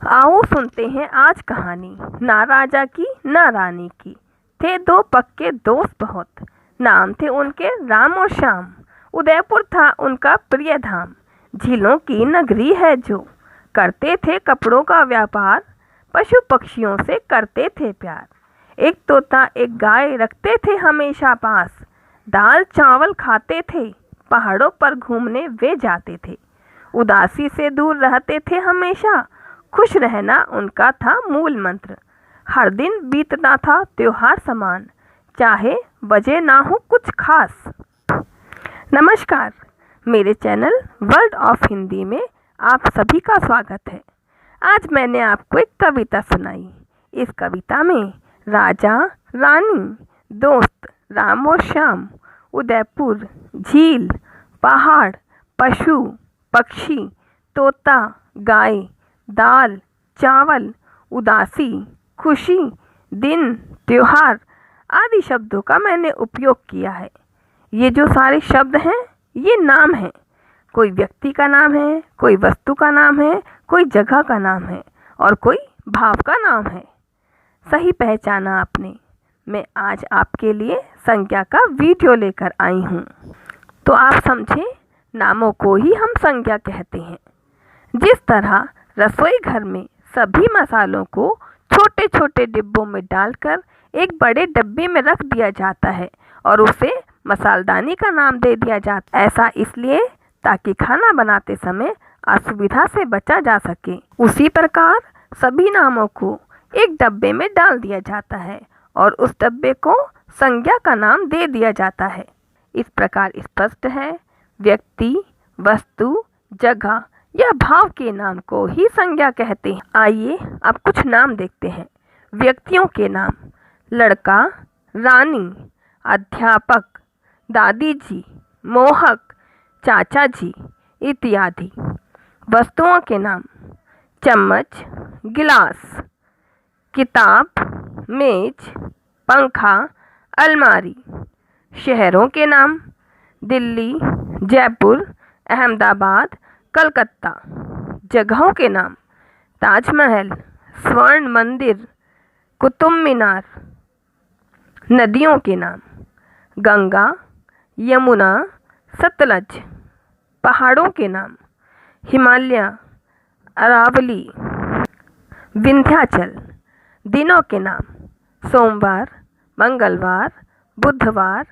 आओ सुनते हैं आज कहानी, ना राजा की ना रानी की। थे दो पक्के दोस्त बहुत, नाम थे उनके राम और श्याम। उदयपुर था उनका प्रिय धाम, झीलों की नगरी है जो। करते थे कपड़ों का व्यापार, पशु पक्षियों से करते थे प्यार। एक तोता एक गाय रखते थे हमेशा पास, दाल चावल खाते थे, पहाड़ों पर घूमने वे जाते थे। उदासी से दूर रहते थे हमेशा, खुश रहना उनका था मूल मंत्र। हर दिन बीतता था त्योहार समान, चाहे वजह ना हो कुछ खास। नमस्कार, मेरे चैनल वर्ल्ड ऑफ हिंदी में आप सभी का स्वागत है। आज मैंने आपको एक कविता सुनाई। इस कविता में राजा, रानी, दोस्त, राम और श्याम, उदयपुर, झील, पहाड़, पशु पक्षी, तोता, गाय, दाल चावल, उदासी, खुशी, दिन, त्योहार आदि शब्दों का मैंने उपयोग किया है। ये जो सारे शब्द हैं ये नाम हैं। कोई व्यक्ति का नाम है, कोई वस्तु का नाम है, कोई जगह का नाम है और कोई भाव का नाम है। सही पहचाना आपने। मैं आज आपके लिए संज्ञा का वीडियो लेकर आई हूँ। तो आप समझे, नामों को ही हम संज्ञा कहते हैं। जिस तरह रसोई घर में सभी मसालों को छोटे छोटे डिब्बों में डालकर एक बड़े डब्बे में रख दिया जाता है और उसे मसालदानी का नाम दे दिया जाता है, ऐसा इसलिए ताकि खाना बनाते समय असुविधा से बचा जा सके। उसी प्रकार सभी नामों को एक डब्बे में डाल दिया जाता है और उस डब्बे को संज्ञा का नाम दे दिया जाता है। इस प्रकार स्पष्ट है, व्यक्ति, वस्तु, जगह या भाव के नाम को ही संज्ञा कहते हैं। आइए अब कुछ नाम देखते हैं। व्यक्तियों के नाम: लड़का, रानी, अध्यापक, दादी जी, मोहक, चाचा जी इत्यादि। वस्तुओं के नाम: चम्मच, गिलास, किताब, मेज, पंखा, अलमारी। शहरों के नाम: दिल्ली, जयपुर, अहमदाबाद, कलकत्ता। जगहों के नाम: ताजमहल, स्वर्ण मंदिर, कुतुब मीनार। नदियों के नाम: गंगा, यमुना, सतलज। पहाड़ों के नाम: हिमालय, अरावली, विंध्याचल। दिनों के नाम: सोमवार, मंगलवार, बुधवार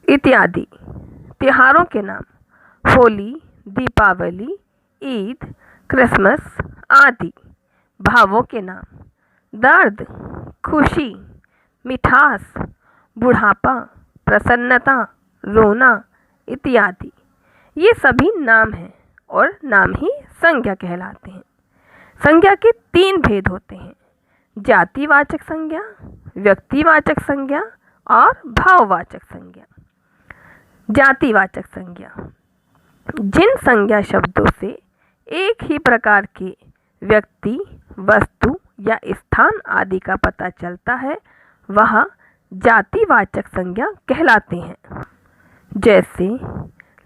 इत्यादि। त्योहारों के नाम: होली, दीपावली, ईद, क्रिसमस आदि। भावों के नाम: दर्द, खुशी, मिठास, बुढ़ापा, प्रसन्नता, रोना इत्यादि। ये सभी नाम हैं और नाम ही संज्ञा कहलाते हैं। संज्ञा के 3 भेद होते हैं: जातिवाचक संज्ञा, व्यक्तिवाचक संज्ञा और भाववाचक संज्ञा। जातिवाचक संज्ञा: जिन संज्ञा शब्दों से एक ही प्रकार के व्यक्ति, वस्तु या स्थान आदि का पता चलता है वह जातिवाचक संज्ञा कहलाते हैं। जैसे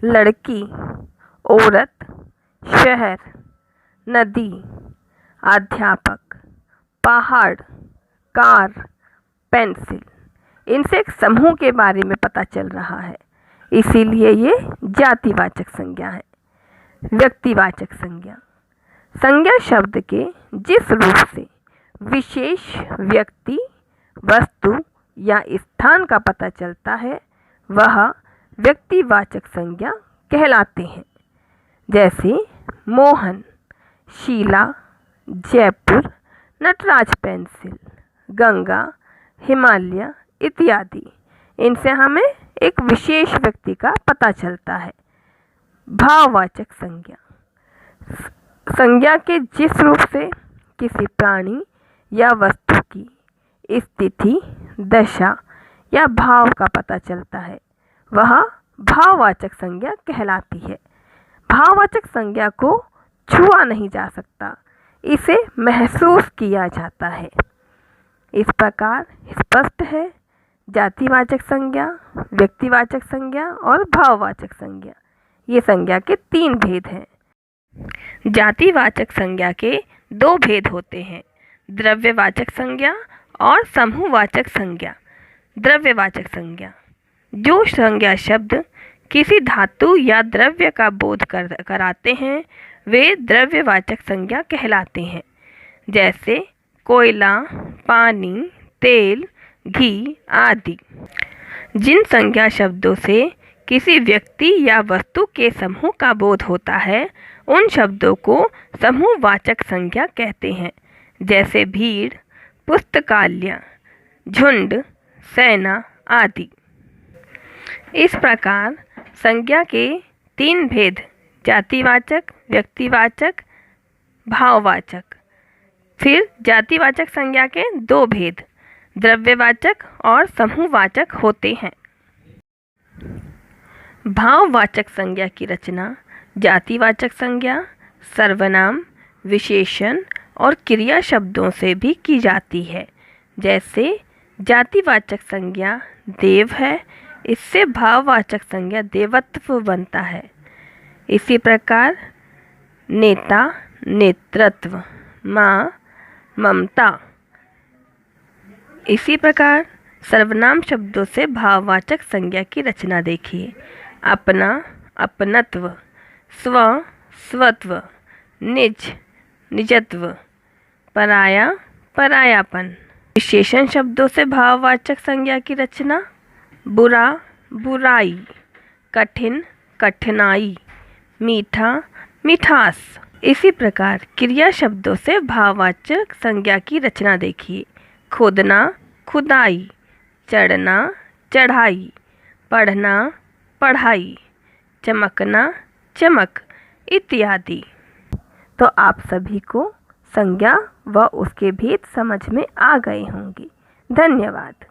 लड़की, औरत, शहर, नदी, अध्यापक, पहाड़, कार, पेंसिल। इनसे एक समूह के बारे में पता चल रहा है, इसीलिए ये जातिवाचक संज्ञा है। व्यक्तिवाचक संज्ञा: संज्ञा शब्द के जिस रूप से विशेष व्यक्ति, वस्तु या स्थान का पता चलता है वह व्यक्तिवाचक संज्ञा कहलाते हैं। जैसे मोहन, शीला, जयपुर, नटराज पेंसिल, गंगा, हिमालय इत्यादि। इनसे हमें एक विशेष व्यक्ति का पता चलता है। भाववाचक संज्ञा: संज्ञा के जिस रूप से किसी प्राणी या वस्तु की स्थिति, दशा या भाव का पता चलता है वह भाववाचक संज्ञा कहलाती है। भाववाचक संज्ञा को छुआ नहीं जा सकता, इसे महसूस किया जाता है। इस प्रकार स्पष्ट है, जातिवाचक संज्ञा, व्यक्तिवाचक संज्ञा और भाववाचक संज्ञा, ये संज्ञा के 3 भेद हैं। जातिवाचक संज्ञा के दो भेद होते हैं, द्रव्यवाचक संज्ञा और समूहवाचक संज्ञा। द्रव्यवाचक संज्ञा, जो संज्ञा शब्द किसी धातु या द्रव्य का बोध कराते हैं वे द्रव्यवाचक संज्ञा कहलाते हैं। जैसे कोयला, पानी, तेल, घी आदि। जिन संज्ञा शब्दों से किसी व्यक्ति या वस्तु के समूह का बोध होता है उन शब्दों को समूहवाचक संज्ञा कहते हैं। जैसे भीड़, पुस्तकालय, झुंड, सेना आदि। इस प्रकार संज्ञा के तीन भेद, जातिवाचक, व्यक्तिवाचक, भाववाचक। फिर जातिवाचक संज्ञा के दो भेद, द्रव्यवाचक और समूहवाचक होते हैं। भाववाचक संज्ञा की रचना जातिवाचक संज्ञा, सर्वनाम, विशेषण और क्रिया शब्दों से भी की जाती है। जैसे जातिवाचक संज्ञा देव है, इससे भाववाचक संज्ञा देवत्व बनता है। इसी प्रकार नेता, नेतृत्व, माँ, ममता। इसी प्रकार सर्वनाम शब्दों से भाववाचक संज्ञा की रचना देखिए। अपना, अपनत्व, स्व, स्वत्व, निज, निजत्व, पराया, परायापन। विशेषण शब्दों से भाववाचक संज्ञा की रचना बुरा, बुराई, कठिन, कठिनाई, मीठा, मिठास। इसी प्रकार क्रिया शब्दों से भाववाचक संज्ञा की रचना देखिए। खोदना, खुदाई, चढ़ना, चढ़ाई, पढ़ना, पढ़ाई, चमकना, चमक इत्यादि। तो आप सभी को संज्ञा व उसके भेद समझ में आ गए होंगे। धन्यवाद।